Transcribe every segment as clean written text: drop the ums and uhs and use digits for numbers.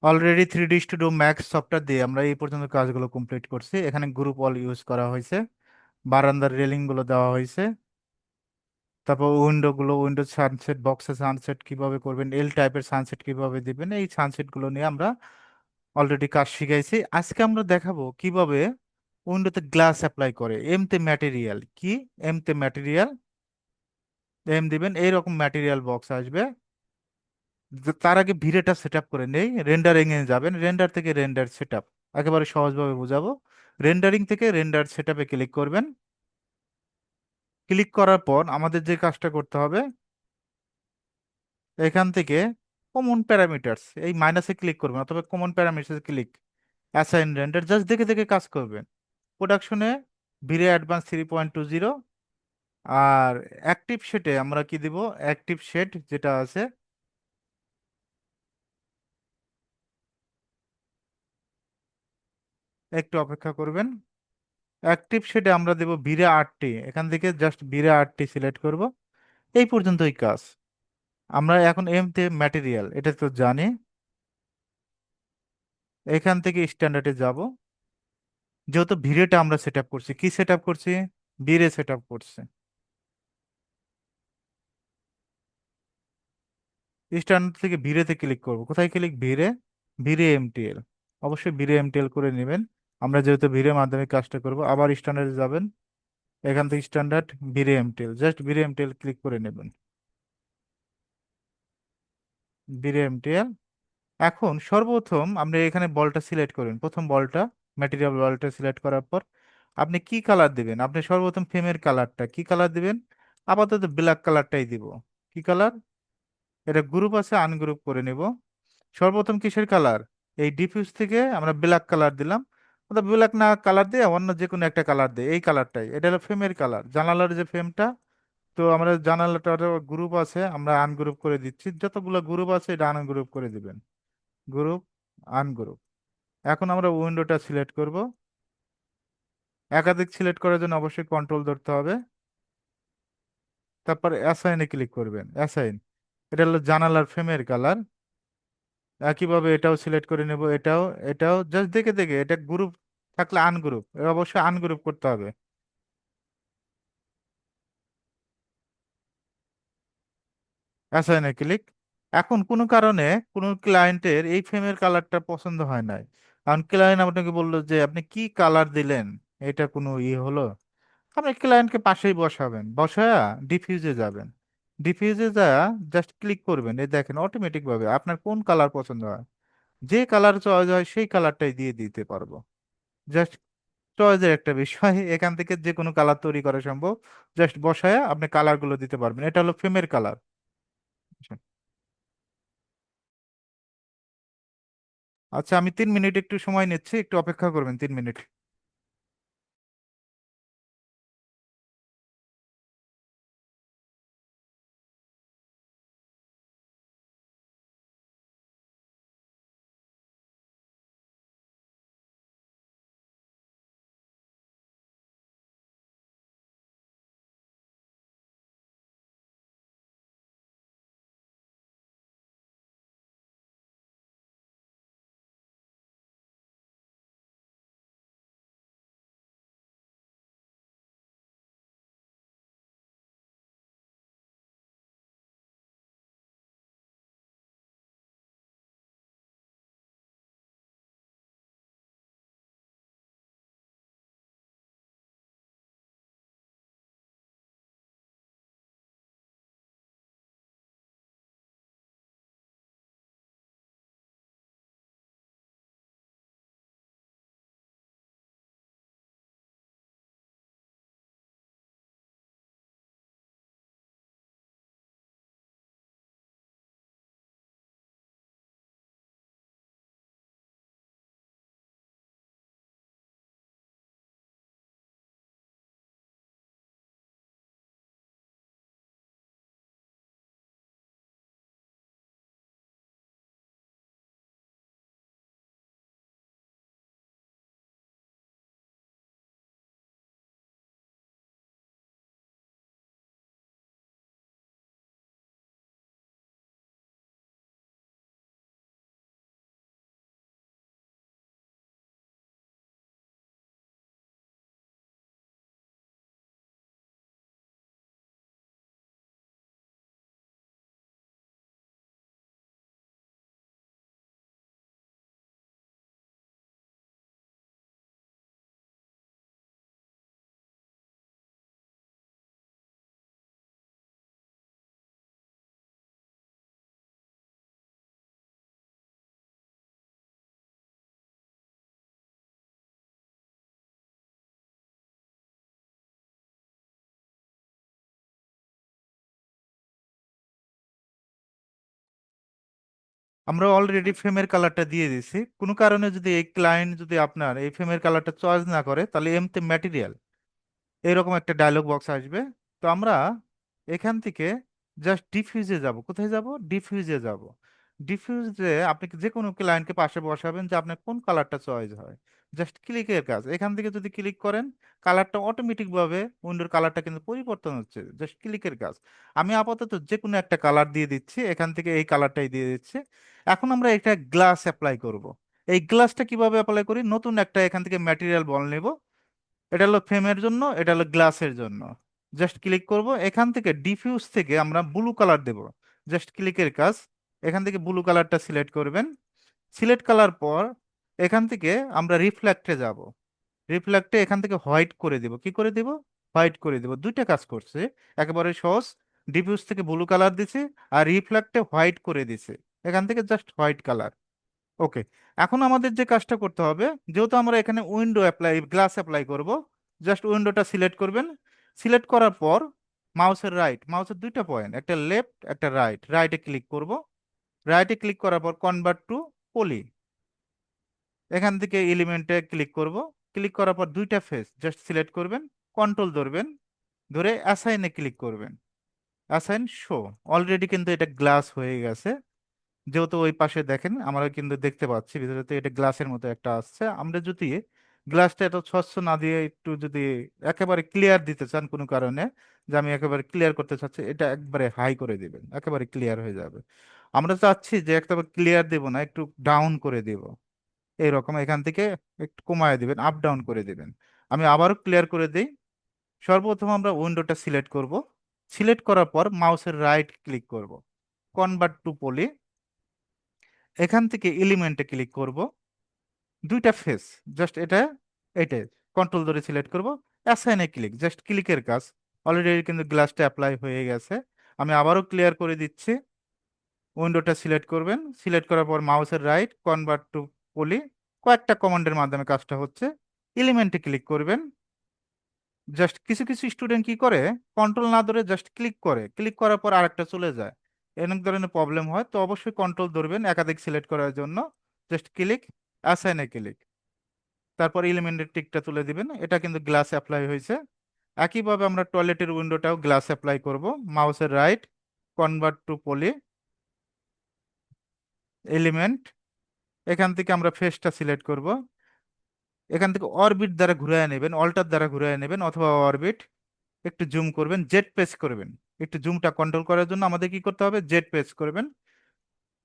Already 3D Studio Max software দিয়ে আমরা এই পর্যন্ত কাজগুলো কমপ্লিট করছি। এখানে গ্রুপ অল ইউজ করা হয়েছে, বারান্দার রেলিং গুলো দেওয়া হয়েছে। তারপর উইন্ডো সানসেট, বক্সে সানসেট কিভাবে করবেন, এল টাইপের সানসেট কিভাবে দিবেন, এই সানসেট গুলো নিয়ে আমরা অলরেডি কাজ শিখাইছি। আজকে আমরা দেখাবো কিভাবে উইন্ডোতে গ্লাস অ্যাপ্লাই করে। এমতে ম্যাটেরিয়াল কি, এমতে ম্যাটেরিয়াল, এম দিবেন, এইরকম ম্যাটেরিয়াল বক্স আসবে। তার আগে ভিরেটা সেট আপ করে নেই, রেন্ডারিং এ যাবেন, রেন্ডার থেকে রেন্ডার সেট আপ, একেবারে সহজভাবে বোঝাবো। রেন্ডারিং থেকে রেন্ডার সেট আপে ক্লিক করবেন। ক্লিক করার পর আমাদের যে কাজটা করতে হবে, এখান থেকে কমন প্যারামিটারস, এই মাইনাসে ক্লিক করবেন অথবা common parameters click, assign render, just দেখে দেখে কাজ করবেন। প্রোডাকশনে ভিরে অ্যাডভান্স 3.20। আর অ্যাক্টিভ শেডে আমরা কি দিব, অ্যাক্টিভ শেড যেটা আছে, একটু অপেক্ষা করবেন। অ্যাক্টিভ শেডে আমরা দেব ভিরে 8টি, এখান থেকে জাস্ট ভিরে 8টি সিলেক্ট করব। এই পর্যন্তই কাজ। আমরা এখন এমতে ম্যাটেরিয়াল, এটা তো জানি। এখান থেকে স্ট্যান্ডার্ডে যাব। যেহেতু ভিরেটা আমরা সেট আপ করছি, কি সেট আপ করছি, ভিরে সেট আপ করছি। স্ট্যান্ডার্ড থেকে ভিরেতে ক্লিক করব। কোথায় ক্লিক, ভিরে, ভিরে এমটিএল। অবশ্যই ভিরে এমটিএল করে নেবেন, আমরা যেহেতু ভিরে মাধ্যমে কাজটা করব। আবার স্ট্যান্ডার্ডে যাবেন, এখান থেকে standard, VRay MTL, just VRay MTL click করে নেবেন, ভিরে এমটিএল। এখন সর্বপ্রথম আপনি এখানে বলটা সিলেক্ট করুন, প্রথম বলটা, ম্যাটেরিয়াল বলটা সিলেক্ট করার পর আপনি কি কালার দিবেন, আপনি সর্বপ্রথম ফ্রেমের কালারটা কি কালার দিবেন, আপাতত ব্ল্যাক কালারটাই দিব। কি কালার, এটা গ্রুপ আছে, আনগ্রুপ করে নেব। সর্বপ্রথম কিসের কালার, এই ডিফিউজ থেকে আমরা ব্ল্যাক কালার দিলাম, অর্থাৎ ব্ল্যাক না কালার দিয়ে অন্য যে কোনো একটা কালার দিয়ে, এই কালারটাই, এটা হলো ফ্রেমের কালার, জানালার যে ফ্রেমটা। তো আমরা জানালাটার গ্রুপ আছে, আমরা আনগ্রুপ করে দিচ্ছি, যতগুলো গ্রুপ আছে এটা আনগ্রুপ করে দিবেন, গ্রুপ, আনগ্রুপ। এখন আমরা উইন্ডোটা সিলেক্ট করব। একাধিক সিলেক্ট করার জন্য অবশ্যই কন্ট্রোল ধরতে হবে। তারপর অ্যাসাইনে ক্লিক করবেন, অ্যাসাইন, এটা হলো জানালার ফ্রেমের কালার। একইভাবে এটাও সিলেক্ট করে নেব, এটাও, এটাও জাস্ট দেখে দেখে, এটা গ্রুপ থাকলে আনগ্রুপ, অবশ্যই আনগ্রুপ করতে হবে। অ্যাসাইনে ক্লিক। এখন কোনো কারণে কোনো ক্লায়েন্টের এই ফ্রেমের কালারটা পছন্দ হয় নাই, কারণ ক্লায়েন্ট আপনাকে বললো যে আপনি কি কালার দিলেন, এটা কোনো হলো। আপনি ক্লায়েন্টকে পাশেই বসাবেন, বসায়া ডিফিউজে যাবেন। ডিফিউজে যা জাস্ট ক্লিক করবেন, এই দেখেন অটোমেটিক ভাবে আপনার কোন কালার পছন্দ হয়, যে কালার চয়েস হয় সেই কালারটাই দিয়ে দিতে পারবো। জাস্ট চয়েসের একটা বিষয়, এখান থেকে যে কোনো কালার তৈরি করা সম্ভব। জাস্ট বসায়া আপনি কালারগুলো দিতে পারবেন, এটা হলো ফ্রেমের কালার। আচ্ছা, আমি 3 মিনিট একটু সময় নিচ্ছি, একটু অপেক্ষা করবেন 3 মিনিট। আমরা অলরেডি ফ্রেমের কালারটা দিয়ে দিছি, কোনো কারণে যদি এই ক্লায়েন্ট যদি আপনার এই ফ্রেমের কালারটা চয়েস না করে, তাহলে এমতে ম্যাটেরিয়াল এরকম একটা ডায়লগ বক্স আসবে। তো আমরা এখান থেকে জাস্ট ডিফিউজে যাব। কোথায় যাব? ডিফিউজে যাব। ডিফিউজে আপনি যে কোনো ক্লায়েন্টকে পাশে বসাবেন যে আপনার কোন কালারটা চয়েস হয়। জাস্ট ক্লিকের কাজ, এখান থেকে যদি ক্লিক করেন কালারটা অটোমেটিক ভাবে উইন্ডোর কালারটা কিন্তু পরিবর্তন হচ্ছে, জাস্ট ক্লিকের কাজ। আমি আপাতত যে কোনো একটা কালার দিয়ে দিচ্ছি, এখান থেকে এই কালারটাই দিয়ে দিচ্ছি। এখন আমরা একটা গ্লাস অ্যাপ্লাই করব। এই গ্লাসটা কিভাবে অ্যাপ্লাই করি? নতুন একটা এখান থেকে ম্যাটেরিয়াল বল নেব। এটা হলো ফ্রেমের জন্য, এটা হলো গ্লাসের জন্য। জাস্ট ক্লিক করব, এখান থেকে ডিফিউজ থেকে আমরা ব্লু কালার দেব। জাস্ট ক্লিকের কাজ, এখান থেকে ব্লু কালারটা সিলেক্ট করবেন। সিলেক্ট করার পর এখান থেকে আমরা রিফ্লেক্টে যাব। রিফ্লেক্টে এখান থেকে হোয়াইট করে দেব। কি করে দেব? হোয়াইট করে দেব। দুইটা কাজ করছে, একেবারে সহজ। ডিফিউজ থেকে ব্লু কালার দিছে, আর রিফ্লেক্টে হোয়াইট করে দিছে, এখান থেকে জাস্ট হোয়াইট কালার। ওকে। এখন আমাদের যে কাজটা করতে হবে, যেহেতু আমরা এখানে উইন্ডো অ্যাপ্লাই গ্লাস অ্যাপ্লাই করব, জাস্ট উইন্ডোটা সিলেক্ট করবেন। সিলেক্ট করার পর মাউসের দুইটা পয়েন্ট, একটা লেফট একটা রাইট, রাইটে ক্লিক করব। রাইটে ক্লিক করার পর কনভার্ট টু পলি, এখান থেকে এলিমেন্টে ক্লিক করব। ক্লিক করার পর দুইটা ফেস জাস্ট সিলেক্ট করবেন, কন্ট্রোল ধরবেন, ধরে অ্যাসাইনে ক্লিক করবেন। Assign show. অলরেডি কিন্তু এটা গ্লাস হয়ে গেছে। যেহেতু ওই পাশে দেখেন আমরা কিন্তু দেখতে পাচ্ছি ভিতরে তো এটা গ্লাসের মতো একটা আসছে। আমরা যদি গ্লাসটা এত স্বচ্ছ না দিয়ে একটু যদি একেবারে ক্লিয়ার দিতে চান কোনো কারণে, যে আমি একেবারে ক্লিয়ার করতে চাচ্ছি, এটা একবারে হাই করে দিবেন, একেবারে ক্লিয়ার হয়ে যাবে। আমরা চাচ্ছি যে একেবারে ক্লিয়ার দেব না, একটু ডাউন করে দেব। এইরকম এখান থেকে একটু কমায় দিবেন, আপ ডাউন করে দিবেন। আমি আবারও ক্লিয়ার করে দিই। সর্বপ্রথম আমরা উইন্ডোটা সিলেক্ট করব। সিলেক্ট করার পর মাউসের রাইট ক্লিক করব, কনভার্ট টু পলি, এখান থেকে এলিমেন্টে ক্লিক করব। দুইটা ফেস জাস্ট এটা, এটাই কন্ট্রোল ধরে সিলেক্ট করব। অ্যাসাইনে ক্লিক, জাস্ট ক্লিকের কাজ। অলরেডি কিন্তু গ্লাসটা অ্যাপ্লাই হয়ে গেছে। আমি আবারও ক্লিয়ার করে দিচ্ছি। উইন্ডোটা সিলেক্ট করবেন। সিলেক্ট করার পর মাউসের রাইট কনভার্ট টু পলি, কয়েকটা কমান্ডের মাধ্যমে কাজটা হচ্ছে। এলিমেন্টে ক্লিক করবেন। জাস্ট কিছু কিছু স্টুডেন্ট কি করে, কন্ট্রোল না ধরে জাস্ট ক্লিক করে, ক্লিক করার পর আরেকটা চলে যায়। অনেক ধরনের প্রবলেম হয়, তো অবশ্যই কন্ট্রোল ধরবেন একাধিক সিলেক্ট করার জন্য। জাস্ট ক্লিক, অ্যাসাইনে ক্লিক, তারপর এলিমেন্টের টিকটা তুলে দিবেন। এটা কিন্তু গ্লাস অ্যাপ্লাই হয়েছে। একইভাবে আমরা টয়লেটের উইন্ডোটাও গ্লাস অ্যাপ্লাই করব। মাউসের right convert to poly, element, এখান থেকে আমরা ফেসটা সিলেক্ট করব। এখান থেকে অরবিট দ্বারা ঘুরিয়ে নেবেন, অল্টার দ্বারা ঘুরিয়ে নেবেন অথবা অরবিট। একটু জুম করবেন, জেড প্রেস করবেন। একটু জুমটা কন্ট্রোল করার জন্য আমাদের কি করতে হবে? জেড প্রেস করবেন।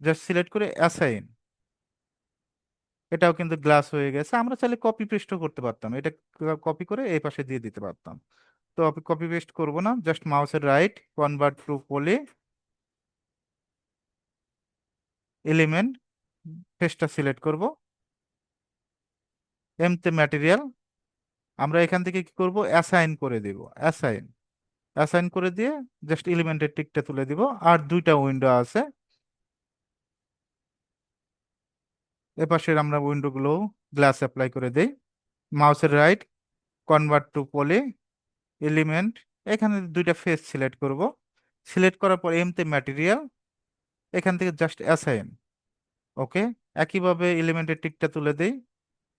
জাস্ট সিলেক্ট করে অ্যাসাইন। এটাও কিন্তু গ্লাস হয়ে গেছে। আমরা চাইলে কপি পেস্টও করতে পারতাম, এটা কপি করে এই পাশে দিয়ে দিতে পারতাম। তো কপি পেস্ট করব না, জাস্ট মাউসের right convert to poly, element, পেস্টটা সিলেক্ট করব। এমতে ম্যাটেরিয়াল, আমরা এখান থেকে কি করব? অ্যাসাইন করে দেব। অ্যাসাইন, অ্যাসাইন করে দিয়ে জাস্ট এলিমেন্টের টিকটা তুলে দিব। আর দুইটা উইন্ডো আছে, এপাশের আমরা উইন্ডোগুলো গ্লাস অ্যাপ্লাই করে দেই। মাউসের right convert to poly, element, এখানে দুইটা ফেস সিলেক্ট করব। সিলেক্ট করার পর এমতে ম্যাটেরিয়াল, এখান থেকে জাস্ট অ্যাসাইন। ওকে। একইভাবে এলিমেন্টের টিকটা তুলে দেই।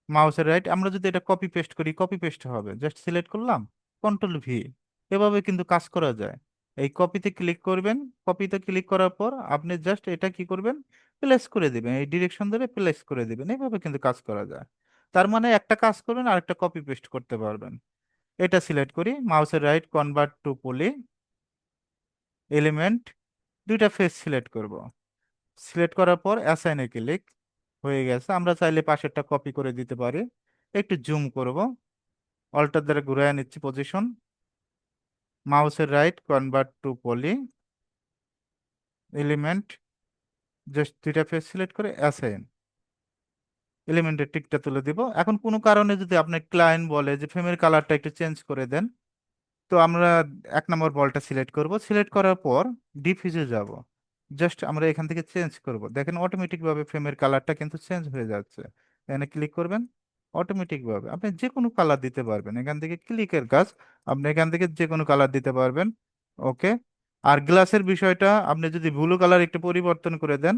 মাউসের রাইট, আমরা যদি এটা কপি পেস্ট করি কপি পেস্ট হবে, জাস্ট সিলেক্ট করলাম, কন্ট্রোল ভি। এভাবে কিন্তু কাজ করা যায়। এই কপিতে ক্লিক করবেন। কপিতে ক্লিক করার পর আপনি জাস্ট এটা কি করবেন? প্লেস করে দিবেন, এই ডিরেকশন ধরে প্লেস করে দিবেন। এইভাবে কিন্তু কাজ করা যায়। তার মানে একটা কাজ করবেন আরেকটা কপি পেস্ট করতে পারবেন। এটা সিলেক্ট করি, মাউসের right convert to poly, element, দুইটা ফেস সিলেক্ট করব। সিলেক্ট করার পর অ্যাসাইনে ক্লিক, হয়ে গেছে। আমরা চাইলে পাশেরটা কপি করে দিতে পারি। একটু জুম করব, অল্টার দ্বারা ঘুরিয়ে নিচ্ছি পজিশন। মাউসের right convert to poly, element, just দুইটা ফেস সিলেক্ট করে অ্যাসাইন, এলিমেন্টের টিকটা তুলে দিব। এখন কোনো কারণে যদি আপনার ক্লায়েন্ট বলে যে ফ্রেমের কালারটা একটু চেঞ্জ করে দেন, তো আমরা 1 নম্বর বলটা সিলেক্ট করব। সিলেক্ট করার পর ডিফিউজে যাব। জাস্ট আমরা এখান থেকে চেঞ্জ করব, দেখেন অটোমেটিক ভাবে ফ্রেমের কালারটা কিন্তু চেঞ্জ হয়ে যাচ্ছে। এখানে ক্লিক করবেন, অটোমেটিক ভাবে আপনি যে কোনো কালার দিতে পারবেন। এখান থেকে ক্লিকের কাজ, আপনি এখান থেকে যে কোনো কালার দিতে পারবেন। ওকে। আর গ্লাসের বিষয়টা আপনি যদি ব্লু কালার একটু পরিবর্তন করে দেন,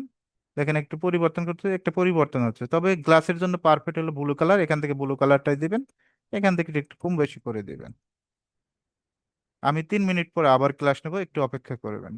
দেখেন একটু পরিবর্তন করতে একটা পরিবর্তন হচ্ছে, তবে গ্লাসের জন্য পারফেক্ট হলো ব্লু কালার, এখান থেকে ব্লু কালারটাই দিবেন, এখান থেকে একটু কম বেশি করে দিবেন। আমি 3 মিনিট পরে আবার ক্লাস নেবো, একটু অপেক্ষা করবেন।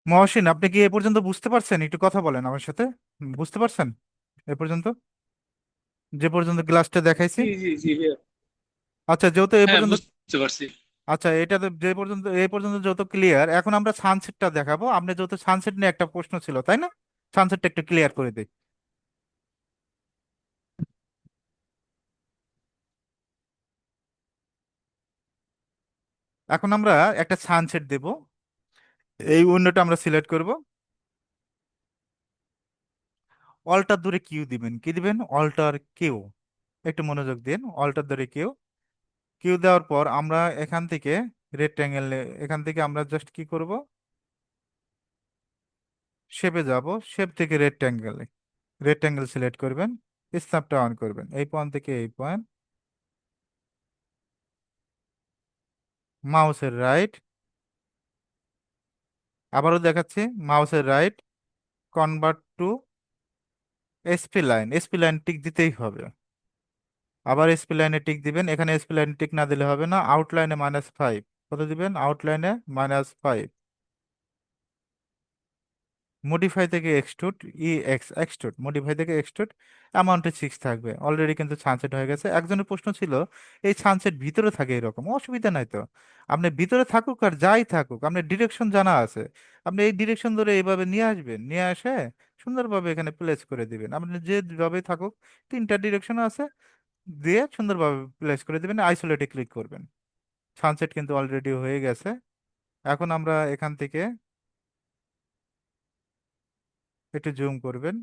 মহসিন, আপনি কি এ পর্যন্ত বুঝতে পারছেন? একটু কথা বলেন আমার সাথে। বুঝতে পারছেন এ পর্যন্ত, যে পর্যন্ত গ্লাসটা দেখাইছি? জি জি জি ভাইয়া। আচ্ছা, যেহেতু এ হ্যাঁ, পর্যন্ত, বুঝতে পারছি। আচ্ছা এটা যে পর্যন্ত, এ পর্যন্ত যেহেতু ক্লিয়ার, এখন আমরা সানসেটটা দেখাবো। আপনি যেহেতু সানসেট নিয়ে একটা প্রশ্ন ছিল, তাই না? সানসেটটা একটু ক্লিয়ার করে দিই। এখন আমরা একটা সানসেট দেব। এই উইন্ডোটা আমরা সিলেক্ট করব। অল্টার ধরে কিউ দিবেন। কি দিবেন? Alter Q. একটু মনোযোগ দিন। অল্টার ধরে কিউ। কিউ দেওয়ার পর আমরা এখান থেকে রেক্ট্যাঙ্গেল, এখান থেকে আমরা জাস্ট কি করব, শেপে যাব। শেপ থেকে রেক্ট্যাঙ্গেলে, রেক্ট্যাঙ্গেল সিলেক্ট করবেন। স্ন্যাপটা অন করবেন। এই পয়েন্ট থেকে এই পয়েন্ট, মাউসের রাইট, আবারও দেখাচ্ছি, মাউসের right, convert two SP line. SP line tick দিতেই হবে। আবার এসপি লাইনে টিক দিবেন। এখানে এসপি লাইনে টিক না দিলে হবে না। আউটলাইনে -5। কত দিবেন? আউটলাইনে -5। মডিফাই থেকে এক্সট্রুড, এক্সট্রুড, মডিফাই থেকে এক্সট্রুড। অ্যামাউন্টে 6 থাকবে। অলরেডি কিন্তু সানসেট হয়ে গেছে। একজনের প্রশ্ন ছিল, এই সানসেট ভিতরে থাকে এরকম, অসুবিধা নাই তো। আপনি ভিতরে থাকুক আর যাই থাকুক, আপনার ডিরেকশন জানা আছে। আপনি এই ডিরেকশন ধরে এইভাবে নিয়ে আসবেন, নিয়ে আসে সুন্দরভাবে এখানে প্লেস করে দিবেন। আপনি যেভাবে থাকুক, তিনটা ডিরেকশন আছে, দিয়ে সুন্দরভাবে প্লেস করে দিবেন। আইসোলেটে ক্লিক করবেন। সানসেট কিন্তু অলরেডি হয়ে গেছে। এখন আমরা এখান থেকে একটু জুম করবেন।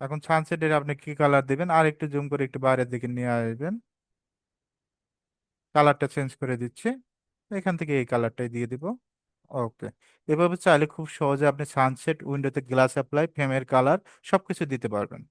এখন সানসেটের আপনি কি কালার দিবেন, আর একটু জুম করে একটু বাইরের দিকে নিয়ে আসবেন। কালারটা চেঞ্জ করে দিচ্ছি। এখান থেকে এই কালারটাই দিয়ে দিব। ওকে। এভাবে চাইলে খুব সহজে আপনি সানসেট, উইন্ডোতে গ্লাস অ্যাপ্লাই, ফ্রেমের কালার সবকিছু দিতে পারবেন।